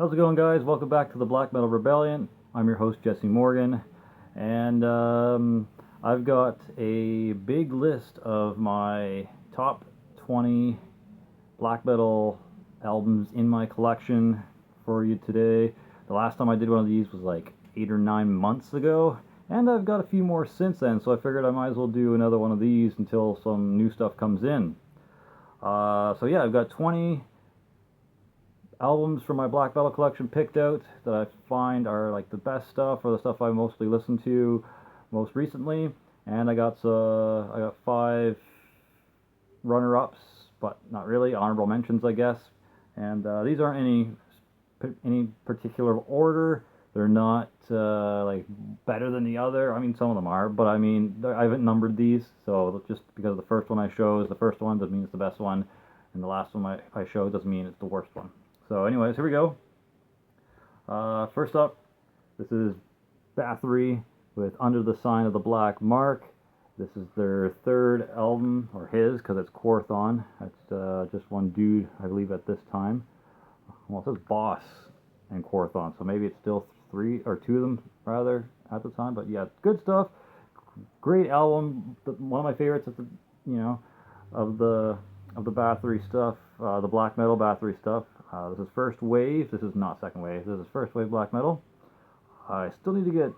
How's it going, guys? Welcome back to the Black Metal Rebellion. I'm your host, Jesse Morgan, and I've got a big list of my top 20 black metal albums in my collection for you today. The last time I did one of these was like 8 or 9 months ago, and I've got a few more since then, so I figured I might as well do another one of these until some new stuff comes in. So yeah, I've got 20 albums from my black metal collection picked out that I find are like the best stuff, or the stuff I mostly listened to most recently. And I got 5 runner-ups, but not really, honorable mentions, I guess. And these aren't any particular order. They're not like better than the other. I mean, some of them are, but I mean, I haven't numbered these, so just because the first one I show is the first one doesn't mean it's the best one, and the last one I show doesn't mean it's the worst one. So anyways, here we go. First up, this is Bathory with Under the Sign of the Black Mark. This is their third album, or his, because it's Quorthon. That's just one dude, I believe, at this time. Well, it says Boss and Quorthon, so maybe it's still 3 or 2 of them, rather, at the time. But yeah, good stuff. Great album. One of my favorites of the Bathory stuff, the black metal Bathory stuff. This is first wave. This is not second wave. This is first wave black metal. I still need to get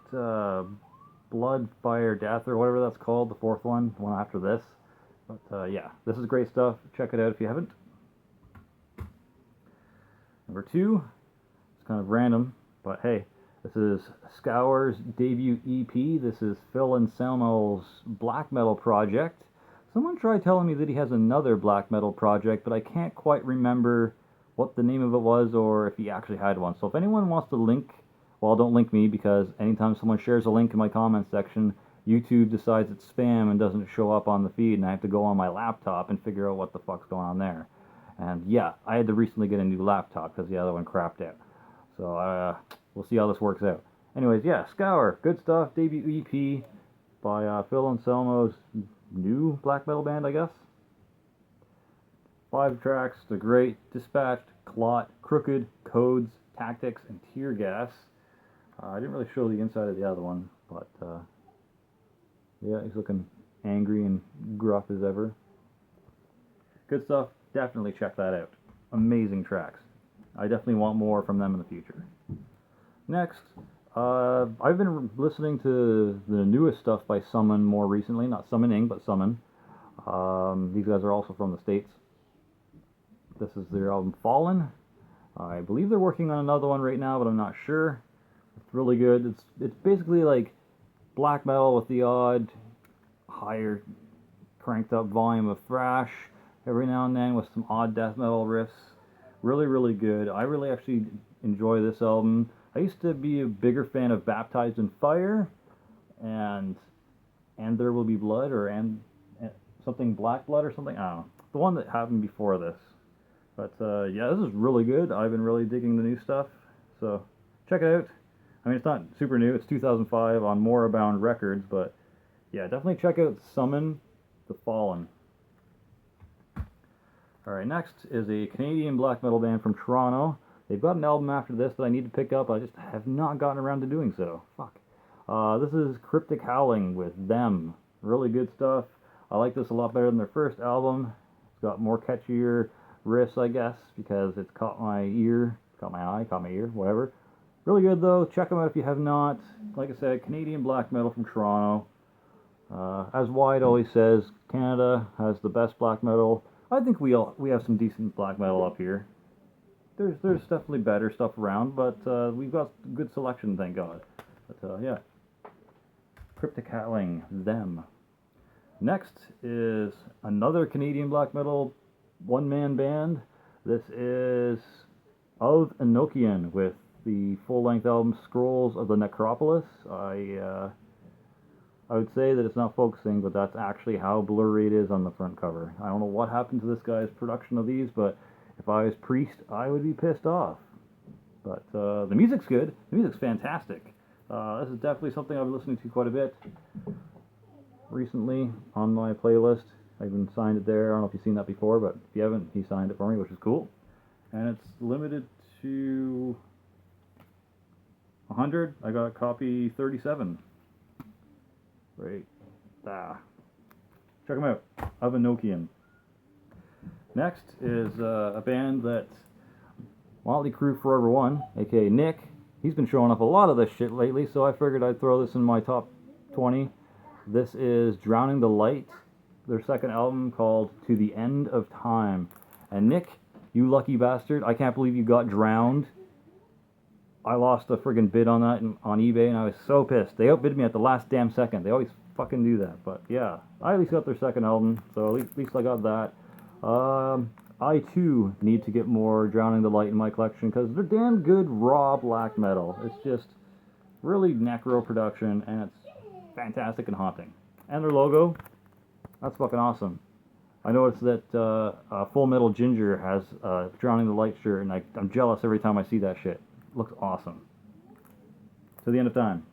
Blood, Fire, Death, or whatever that's called, the fourth one, the one after this. But yeah, this is great stuff. Check it out if you haven't. Number 2, it's kind of random, but hey, this is Scour's debut EP. This is Phil Anselmo's black metal project. Someone tried telling me that he has another black metal project, but I can't quite remember what the name of it was, or if he actually had one. So if anyone wants to link, well, don't link me, because anytime someone shares a link in my comments section, YouTube decides it's spam and doesn't show up on the feed, and I have to go on my laptop and figure out what the fuck's going on there. And yeah, I had to recently get a new laptop because the other one crapped out. So we'll see how this works out. Anyways, yeah, Scour, good stuff, debut EP by Phil Anselmo's new black metal band, I guess. 5 tracks, The Great, Dispatched, Clot, Crooked, Codes, Tactics, and Tear Gas. I didn't really show the inside of the other one, but yeah, he's looking angry and gruff as ever. Good stuff, definitely check that out. Amazing tracks. I definitely want more from them in the future. Next, I've been listening to the newest stuff by Summon more recently, not Summoning, but Summon. These guys are also from the States. This is their album Fallen. I believe they're working on another one right now, but I'm not sure. It's really good. It's basically like black metal with the odd higher cranked up volume of thrash every now and then with some odd death metal riffs. Really, really good. I really actually enjoy this album. I used to be a bigger fan of Baptized in Fire and There Will Be Blood, or and something Black Blood or something. I don't know. The one that happened before this. But yeah, this is really good. I've been really digging the new stuff, so check it out. I mean, it's not super new. It's 2005 on Morabound Records, but yeah, definitely check out Summon the Fallen. Alright, next is a Canadian black metal band from Toronto. They've got an album after this that I need to pick up. I just have not gotten around to doing so. Fuck. This is Cryptik Howling with Them. Really good stuff. I like this a lot better than their first album. It's got more catchier riffs, I guess, because it's caught my ear, caught my eye, caught my ear, whatever. Really good though. Check them out if you have not. Like I said, Canadian black metal from Toronto. As Wyatt always says, Canada has the best black metal. I think we have some decent black metal up here. There's definitely better stuff around, but we've got good selection, thank God. But yeah, Cryptik Howling, Them. Next is another Canadian black metal one-man band. This is of Enochian with the full-length album Scrolls of the Necropolis. I would say that it's not focusing, but that's actually how blurry it is on the front cover. I don't know what happened to this guy's production of these, but if I was Priest, I would be pissed off. But the music's good. The music's fantastic. This is definitely something I've been listening to quite a bit recently on my playlist. I even signed it there. I don't know if you've seen that before, but if you haven't, he signed it for me, which is cool. And it's limited to 100, I got copy 37. Right. Check them out. Of Enochian. Next is a band that Motley Crue Forever One, aka Nick. He's been showing up a lot of this shit lately, so I figured I'd throw this in my top 20. This is Drowning the Light, their second album called To the End of Time. And Nick, you lucky bastard, I can't believe you got drowned. I lost a friggin' bid on that on eBay, and I was so pissed. They outbid me at the last damn second. They always fucking do that. But yeah, I at least got their second album, so at least I got that. I too need to get more Drowning the Light in my collection because they're damn good raw black metal. It's just really necro production, and it's fantastic and haunting. And their logo, that's fucking awesome. I noticed that Full Metal Ginger has a Drowning the Light shirt, and I'm jealous every time I see that shit. Looks awesome. To the End of Time.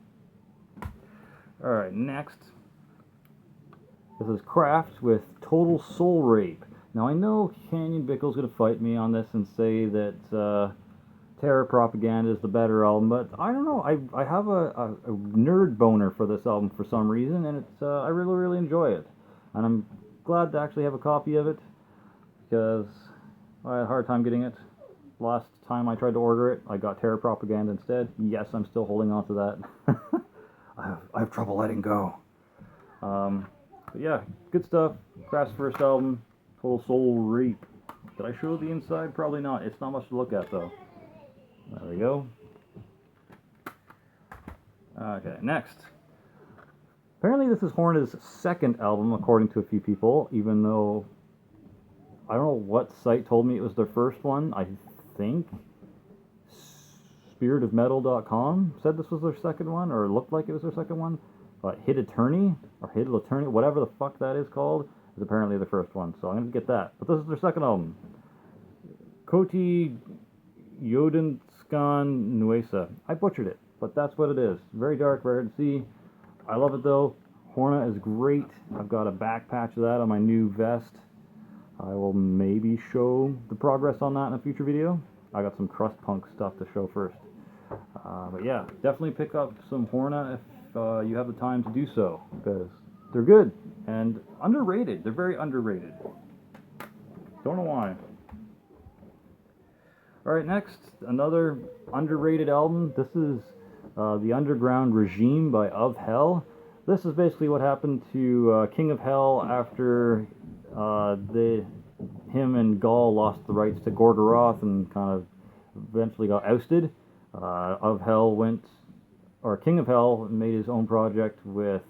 Alright, next. This is Kraft with Total Soul Rape. Now I know Canyon Bickle's going to fight me on this and say that Terror Propaganda is the better album, but I don't know. I have a nerd boner for this album for some reason, and it's I really, really enjoy it. And I'm glad to actually have a copy of it, because I had a hard time getting it. Last time I tried to order it, I got Terror Propaganda instead. Yes, I'm still holding on to that. I have trouble letting go. But yeah, good stuff. Kraft's first album, Total Soul Rape. Did I show the inside? Probably not. It's not much to look at though. There we go. Okay, next. Apparently this is Horna's second album, according to a few people, even though I don't know what site told me it was their first one. I think spiritofmetal.com said this was their second one, or looked like it was their second one. Hid Attorney, or Hid Attorney, whatever the fuck that is called, is apparently the first one. So I'm going to get that. But this is their second album. Kohti Yodanskan Nuesa. I butchered it, but that's what it is. Very dark, very hard to see. I love it though. Horna is great. I've got a back patch of that on my new vest. I will maybe show the progress on that in a future video. I got some crust punk stuff to show first. But yeah, definitely pick up some Horna if you have the time to do so, because they're good and underrated. They're very underrated. Don't know why. Alright, next, another underrated album. This is The Underground Regime by Of Hell. This is basically what happened to King of Hell after him and Gaul lost the rights to Gorgoroth and kind of eventually got ousted. Of Hell went, or King of Hell made his own project with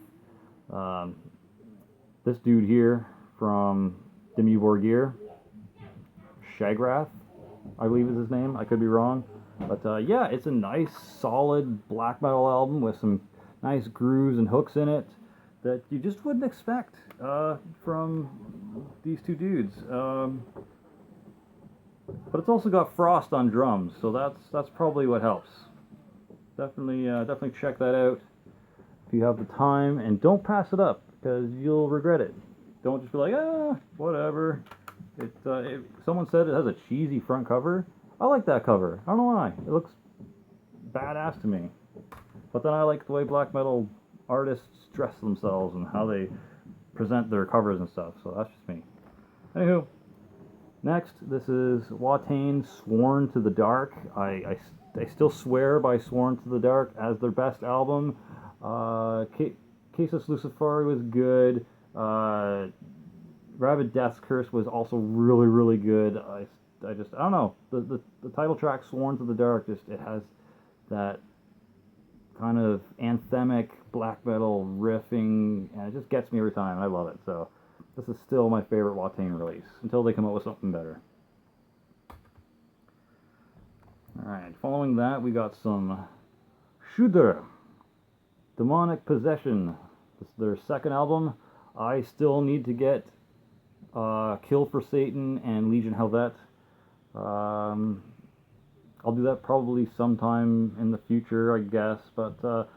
this dude here from Dimmu Borgir, Shagrath, I believe is his name. I could be wrong. But yeah, it's a nice, solid black metal album with some nice grooves and hooks in it that you just wouldn't expect from these two dudes. But it's also got Frost on drums, so that's probably what helps. Definitely check that out if you have the time, and don't pass it up because you'll regret it. Don't just be like, whatever. Someone said it has a cheesy front cover. I like that cover. I don't know why. It looks badass to me. But then I like the way black metal artists dress themselves and how they present their covers and stuff. So that's just me. Anywho, next, this is Watain, Sworn to the Dark. I still swear by Sworn to the Dark as their best album. Casus Luciferi was good. Rabid Death's Curse was also really, really good. I don't know. The title track, Sworn to the Dark, it has that kind of anthemic black metal riffing, and it just gets me every time. I love it. So this is still my favorite Watain release until they come up with something better. Alright, following that we got some Tsjuder, Demonic Possession. This is their second album. I still need to get Kill for Satan and Legion Helvet. I'll do that probably sometime in the future, I guess, but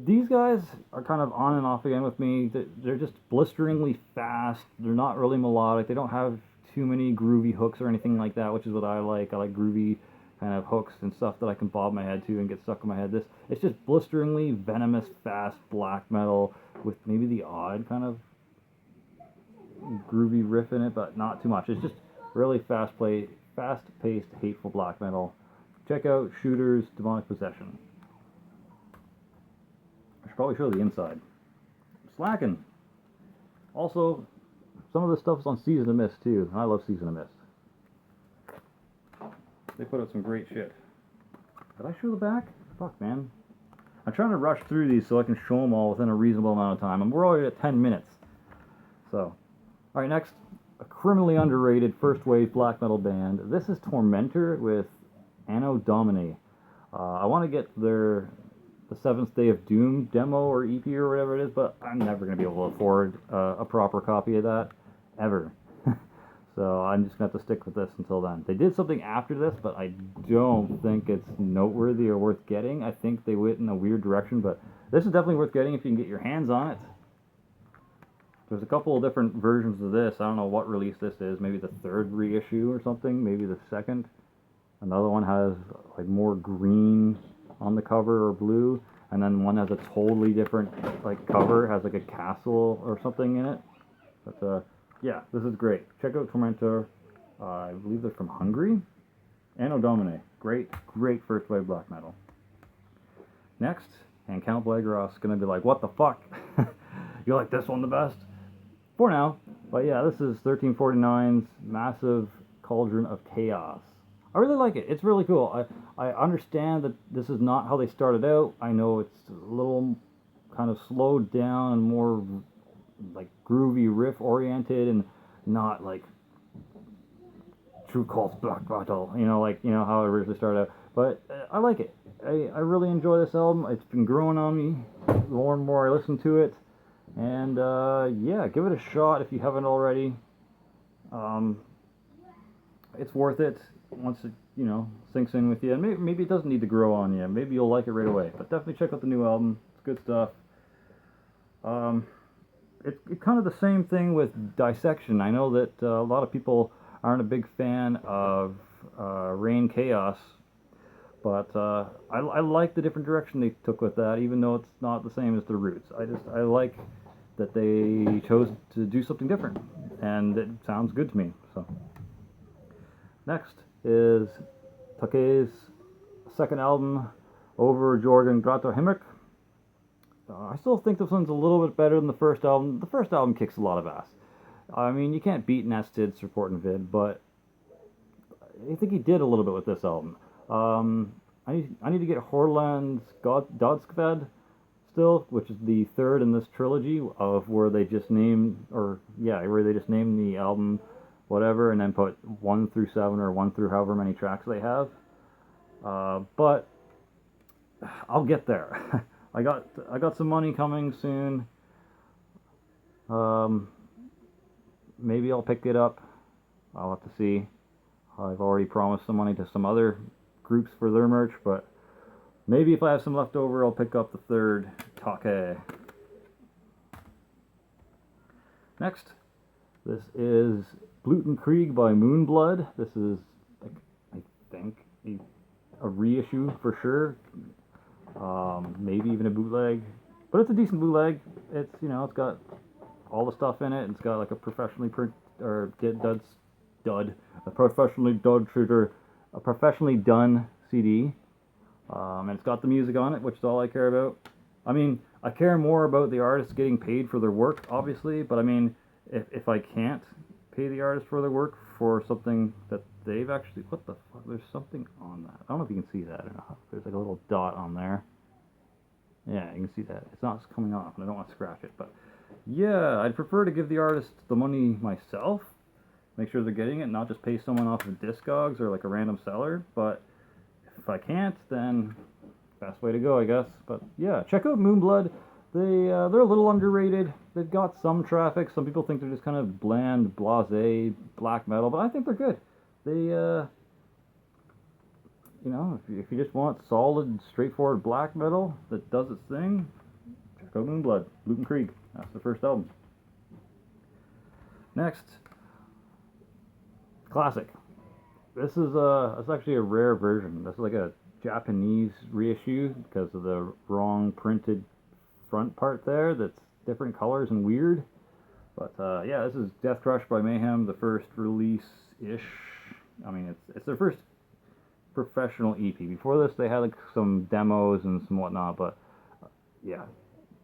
these guys are kind of on and off again with me. They're just blisteringly fast. They're not really melodic. They don't have too many groovy hooks or anything like that, which is what I like. I like groovy kind of hooks and stuff that I can bob my head to and get stuck in my head. It's just blisteringly venomous, fast black metal with maybe the odd kind of groovy riff in it, but not too much. It's just really fast-paced, hateful black metal. Check out Tsjuder's Demonic Possession. I should probably show the inside. Slacking. Also, some of the stuff is on Season of Mist too. I love Season of Mist. They put out some great shit. Did I show the back? Fuck, man. I'm trying to rush through these so I can show them all within a reasonable amount of time, and we're already at 10 minutes. So, alright, next, a criminally underrated first wave black metal band. This is Tormentor with Anno Domini. I want to get the Seventh Day of Doom demo or EP or whatever it is, but I'm never going to be able to afford a proper copy of that, ever. So I'm just going to have to stick with this until then. They did something after this, but I don't think it's noteworthy or worth getting. I think they went in a weird direction, but this is definitely worth getting if you can get your hands on it. There's a couple of different versions of this. I don't know what release this is. Maybe the third reissue or something. Maybe the second. Another one has like more green on the cover or blue, and then one has a totally different like cover, has like a castle or something in it. But yeah, this is great. Check out Tormentor. I believe they're from Hungary. Anno Domini. Great first wave black metal. Next, and Count Blagoros is gonna be like, what the fuck? You like this one the best? For now. But yeah, this is 1349's Massive Cauldron of Chaos. I really like it. It's really cool. I understand that this is not how they started out. I know it's a little kind of slowed down and more like groovy riff oriented and not like True Cult's black metal, like how it originally started out. But I like it. I really enjoy this album. It's been growing on me more and more I listen to it. And yeah, give it a shot if you haven't already. It's worth it once it sinks in with you. And maybe it doesn't need to grow on you. Maybe you'll like it right away. But definitely check out the new album. It's good stuff. It's kind of the same thing with Dissection. I know that a lot of people aren't a big fan of Reign Chaos, but I like the different direction they took with that, even though it's not the same as the roots. I like that they chose to do something different, and it sounds good to me. So next is Taake's second album, Over Bjoergvin Grata Himrik. I still think this one's a little bit better than the first album. The first album kicks a lot of ass. I mean, you can't beat Nestid's support and vid, but I think he did a little bit with this album. I need to get Horland's Dodskvad still, which is the third in this trilogy of where they just name the album whatever and then put 1 through 7 or 1 through however many tracks they have. But I'll get there. I got some money coming soon. Maybe I'll pick it up. I'll have to see. I've already promised some money to some other groups for their merch, but maybe if I have some left over, I'll pick up the third Taake. Next, this is Blut and Krieg by Moonblood. This is, I think, a reissue for sure. Maybe even a bootleg, but it's a decent bootleg. It's it's got all the stuff in it. It's got like a professionally professionally done CD, and it's got the music on it, which is all I care about. I mean, I care more about the artists getting paid for their work, obviously, but I mean, if I can't pay the artist for their work for something that they've actually, what the fuck? There's something on that. I don't know if you can see that or not. There's like a little dot on there. Yeah, you can see that. It's not coming off, and I don't want to scratch it. But yeah, I'd prefer to give the artist the money myself. Make sure they're getting it, not just pay someone off of Discogs or like a random seller. But if I can't, then best way to go, I guess. But yeah, check out Moonblood. They're a little underrated. They've got some traffic. Some people think they're just kind of bland, blasé, black metal, but I think they're good. They if you just want solid, straightforward black metal that does its thing, check out Moonblood, Blut and Krieg. That's the first album. Next, classic. This is it's actually a rare version. This is like a Japanese reissue because of the wrong printed front part there. That's different colors and weird. But yeah, this is Deathcrush by Mayhem, the first release-ish. I mean, it's their first professional EP. Before this, they had like some demos and some whatnot. But yeah,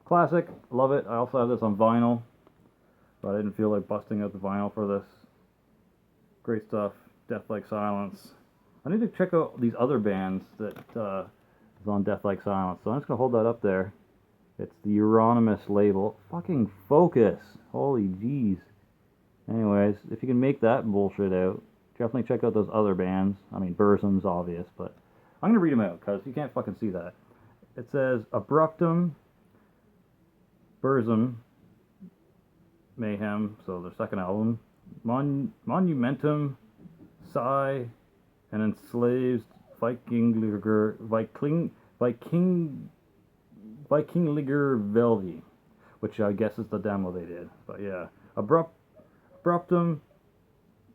classic. Love it. I also have this on vinyl, but I didn't feel like busting out the vinyl for this. Great stuff. Deathlike Silence. I need to check out these other bands that is on Deathlike Silence. So I'm just gonna hold that up there. It's the Euronymous label. Fucking focus. Holy jeez. Anyways, if you can make that bullshit out, definitely check out those other bands. I mean, Burzum's obvious, but I'm gonna read them out because you can't fucking see that. It says Abruptum, Burzum, Mayhem, so their second album, Monumentum, Sigh, and Enslaved Vikingliger Velvi, which I guess is the demo they did. But yeah, Abruptum,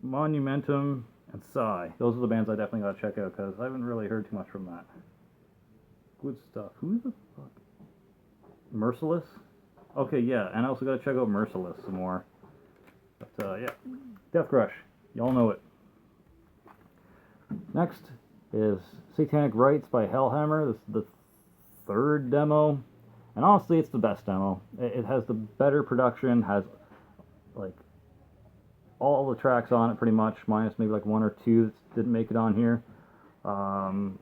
Monumentum, and Sigh. Those are the bands I definitely gotta check out because I haven't really heard too much from that. Good stuff. Who the fuck? Merciless? Okay, yeah, and I also gotta check out Merciless some more. But yeah, Deathcrush. Y'all know it. Next is Satanic Rites by Hellhammer. This is the third demo, and honestly, it's the best demo. It has the better production, has like all the tracks on it pretty much, minus maybe like one or two that didn't make it on here. I'm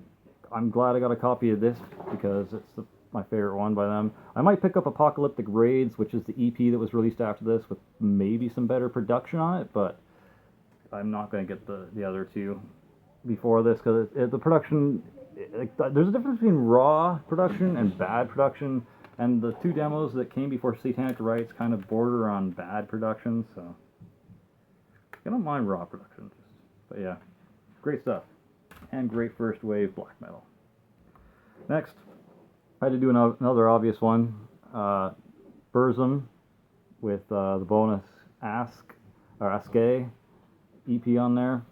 glad I got a copy of this because it's my favorite one by them. I might pick up Apocalyptic Raids, which is the EP that was released after this, with maybe some better production on it, but I'm not going to get the other two before this because the production, there's a difference between raw production and bad production, and the two demos that came before Satanic Rites kind of border on bad production, so I don't mind raw production. But yeah, great stuff, and great first wave black metal. Next, I had to do another obvious one, Burzum, with the bonus Aske EP on there.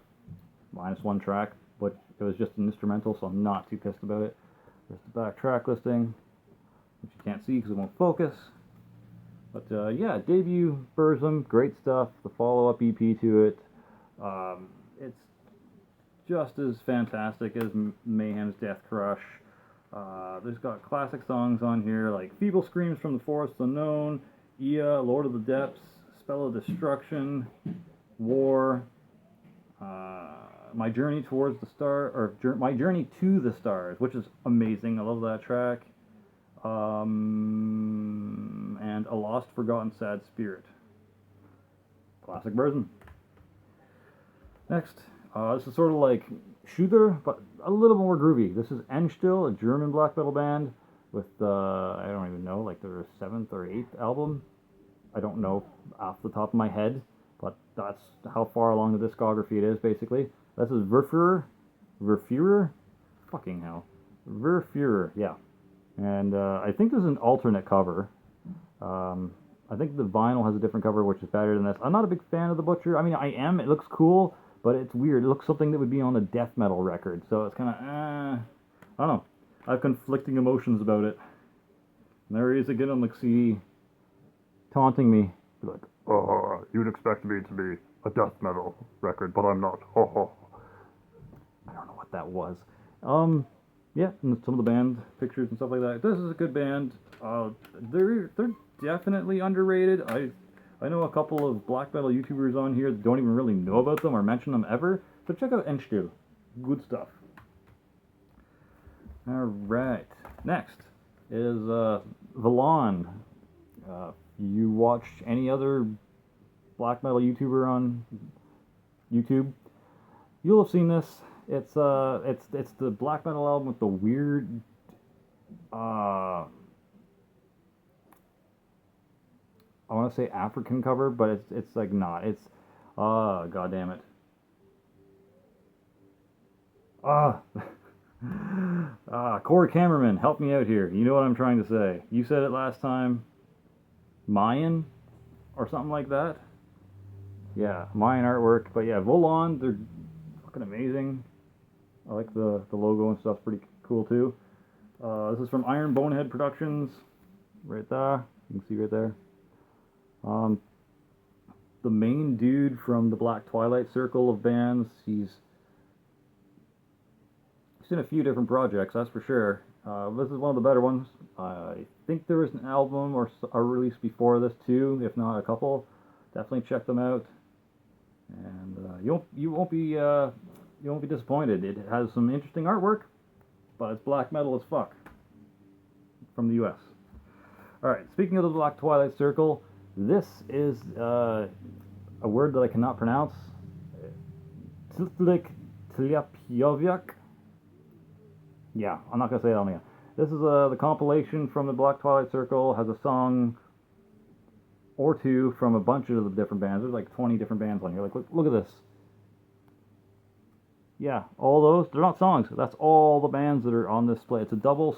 Minus one track, but it was just an instrumental, so I'm not too pissed about it. There's the back track listing, which you can't see because it won't focus. But yeah, debut Burzum, great stuff. The follow-up EP to it, it's just as fantastic as Mayhem's Deathcrush. There's got classic songs on here like Feeble Screams from the Forest Unknown, Ea, Lord of the Depths, Spell of Destruction, War, My Journey Towards the Star, or My Journey to the Stars, which is amazing. I love that track. And A Lost, Forgotten, Sad Spirit. Classic Burzum. Next, this is sort of like Tsjuder, but a little more groovy. This is Endstille, a German black metal band with, I don't even know, like their 7th or 8th album. I don't know off the top of my head, but that's how far along the discography it is, basically. This is Vurführer? Fucking hell. Vurführer, yeah. And I think this is an alternate cover. I think the vinyl has a different cover, which is better than this. I'm not a big fan of the Butcher. I mean, I am. It looks cool, but it's weird. It looks something that would be on a death metal record. So it's kind of, I don't know. I have conflicting emotions about it. And there he is again on the CD, taunting me. Be like, oh, you'd expect me to be a death metal record, but I'm not. Oh. I don't know what that was. Yeah, and some of the band pictures and stuff like that. This is a good band. They're definitely underrated. I know a couple of black metal YouTubers on here that don't even really know about them or mention them ever. So check out Endstille. Good stuff. Alright. Next is Valon. You watched any other black metal YouTuber on YouTube, you'll have seen this. It's the black metal album with the weird I want to say African cover, but it's like not. It's god damn it. Corey Cameraman, help me out here. You know what I'm trying to say. You said it last time. Mayan or something like that. Yeah, Mayan artwork. But yeah, Volon, they're fucking amazing. I like the logo and stuff, pretty cool too. This is from Iron Bonehead Productions, right there. You can see right there. The main dude from the Black Twilight circle of bands, he's in a few different projects, that's for sure. This is one of the better ones. I think there was an album or a release before this too, if not a couple. Definitely check them out, and you won't be disappointed. It has some interesting artwork, but it's black metal as fuck from the U.S. All right, speaking of the Black Twilight Circle, this is a word that I cannot pronounce. Deathlik Silence. Yeah, I'm not gonna say that on again. This is the compilation from the Black Twilight Circle. Has a song or two from a bunch of the different bands. There's like 20 different bands on here. Like, look at this. Yeah, all those, they're not songs. That's all the bands that are on this display. It's a double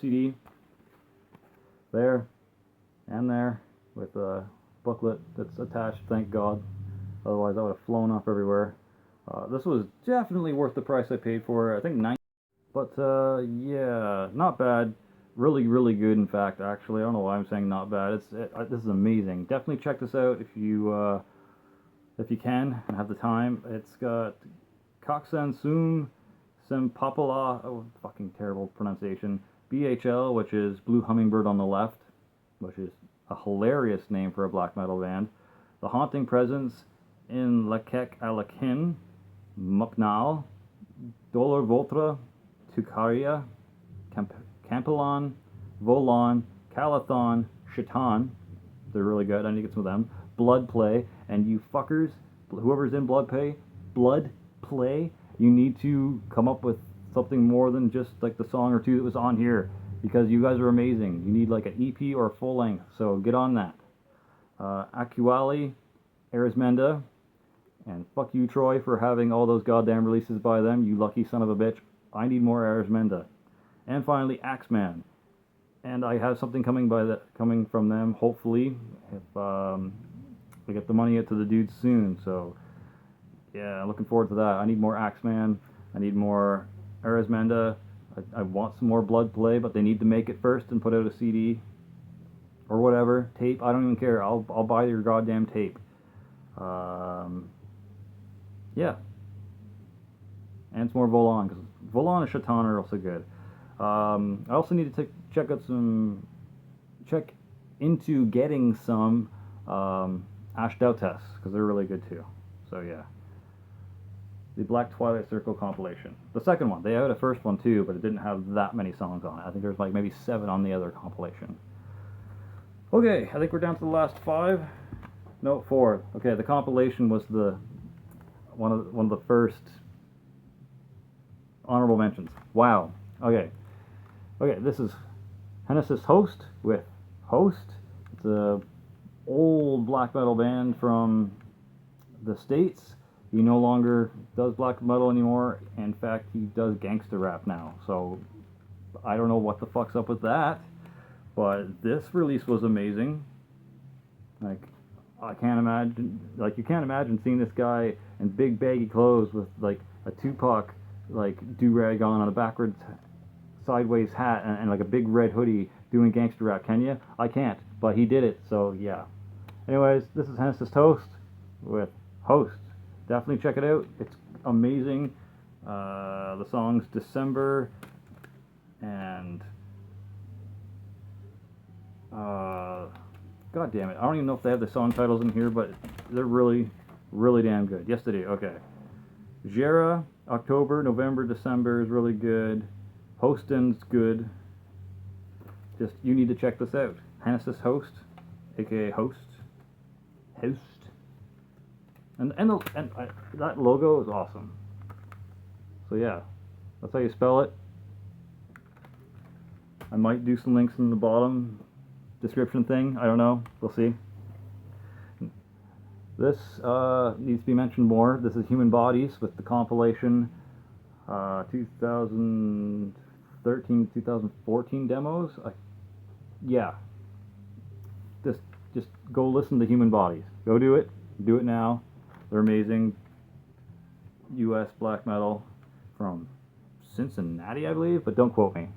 CD. There and there with a booklet that's attached, thank God. Otherwise I would have flown off everywhere. This was definitely worth the price I paid for it. I think $9. But yeah, not bad. Really, really good, in fact, actually. I don't know why I'm saying not bad. This is amazing. Definitely check this out if you can and have the time. It's got Kaksan Sempapala, oh, fucking terrible pronunciation. BHL, which is Blue Hummingbird on the left, which is a hilarious name for a black metal band. The Haunting Presence in Lakek Alakin, Muknal, Dolor Voltra, Tukaria, Campelon, Volon, Calathon, Shaitan. They're really good. I need to get some of them. Blood Play, and you fuckers, whoever's in Blood Play, you need to come up with something more than just like the song or two that was on here, because you guys are amazing. You need like an EP or a full length, so get on that. Ak'Ab'Al, Arismenda, and fuck you, Troy, for having all those goddamn releases by them, you lucky son of a bitch. I need more Arismenda. And finally, Axeman. And I have something coming from them, hopefully, if we get the money out to the dudes soon. So yeah, looking forward to that. I need more Axeman. I need more Arismenda. I want some more Blood Play, but they need to make it first and put out a CD or whatever, tape. I don't even care. I'll buy your goddamn tape. Yeah, and some more Volon, because Volon and Shaitan are also good. I also need to check into getting some Ashdoutes, because they're really good too. So yeah. The Black Twilight Circle compilation. The second one. They had a first one too, but it didn't have that many songs on it. I think there's like maybe 7 on the other compilation. Okay, I think we're down to the last 5. No, 4. Okay, the compilation was one of the first honorable mentions. Wow. Okay, this is Genesis Host with Host. It's a old black metal band from the States. He no longer does black metal anymore. In fact, he does gangster rap now. So I don't know what the fuck's up with that. But this release was amazing. Like, I can't imagine, like, you can't imagine seeing this guy in big baggy clothes with like a Tupac like do-rag on a backwards sideways hat and like a big red hoodie doing gangster rap, can you? I can't, but he did it, so yeah. Anyways, this is Genesis Toast with Host. Definitely check it out. It's amazing. The song's December and God damn it, I don't even know if they have the song titles in here, but they're really, really damn good. Yes, they do. Okay. Jera, October, November, December is really good. Hostin's good. Just, you need to check this out. Genesis Host, aka Host. And that logo is awesome. So yeah, that's how you spell it. I might do some links in the bottom description thing. I don't know. We'll see. This needs to be mentioned more. This is Human Bodies with the compilation 2013-2014 demos. Yeah. Just go listen to Human Bodies. Go do it. Do it now. They're amazing. U.S. black metal from Cincinnati, I believe, but don't quote me.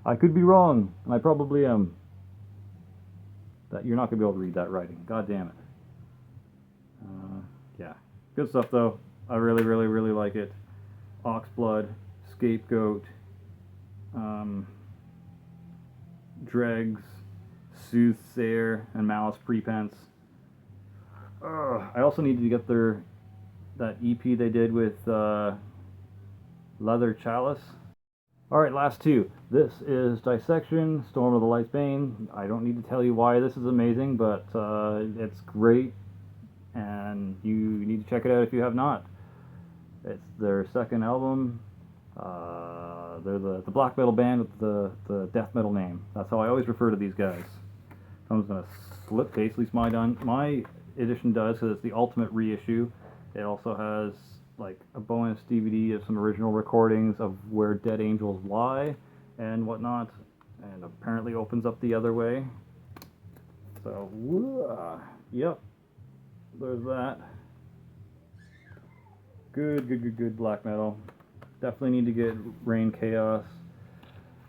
I could be wrong, and I probably am. That you're not going to be able to read that writing. God damn it. Yeah. Good stuff, though. I really, really, really like it. Oxblood, Scapegoat, Dregs, Soothsayer, and Malice Prepense. I also needed to get that EP they did with Leather Chalice. Alright, last two. This is Dissection, Storm of the Light's Bane. I don't need to tell you why this is amazing, but it's great, and you need to check it out if you have not. It's their second album. They're the black metal band with the death metal name. That's how I always refer to these guys. Comes in a slipcase, at least my edition does, because it's the ultimate reissue. It also has like a bonus DVD of some original recordings of Where Dead Angels Lie and whatnot, and apparently opens up the other way. So, yep, there's that. Good black metal. Definitely need to get Rain Chaos,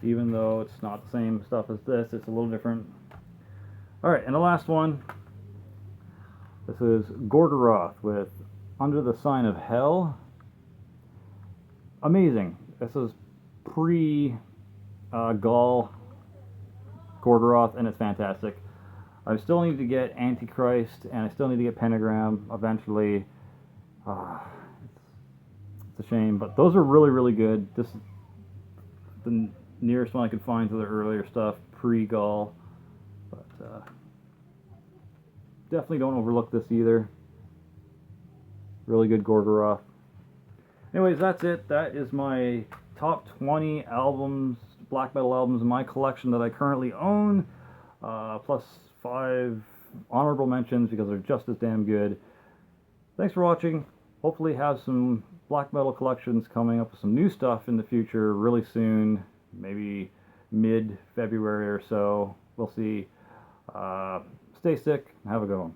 even though it's not the same stuff as this, it's a little different. Alright, and the last one. This is Gorgoroth with Under the Sign of Hell. Amazing. This is pre-Gaul Gorgoroth, and it's fantastic. I still need to get Antichrist, and I still need to get Pentagram eventually. It's a shame, but those are really, really good. This is the nearest one I could find to the earlier stuff, pre-Gaul. But definitely don't overlook this either. Really good Gorgoroth. Anyways, that's it. That is my top 20 albums, black metal albums in my collection that I currently own, plus 5 honorable mentions because they're just as damn good. Thanks for watching. Hopefully have some black metal collections coming up with some new stuff in the future really soon, maybe mid-February or so. We'll see. Stay sick and have a good one.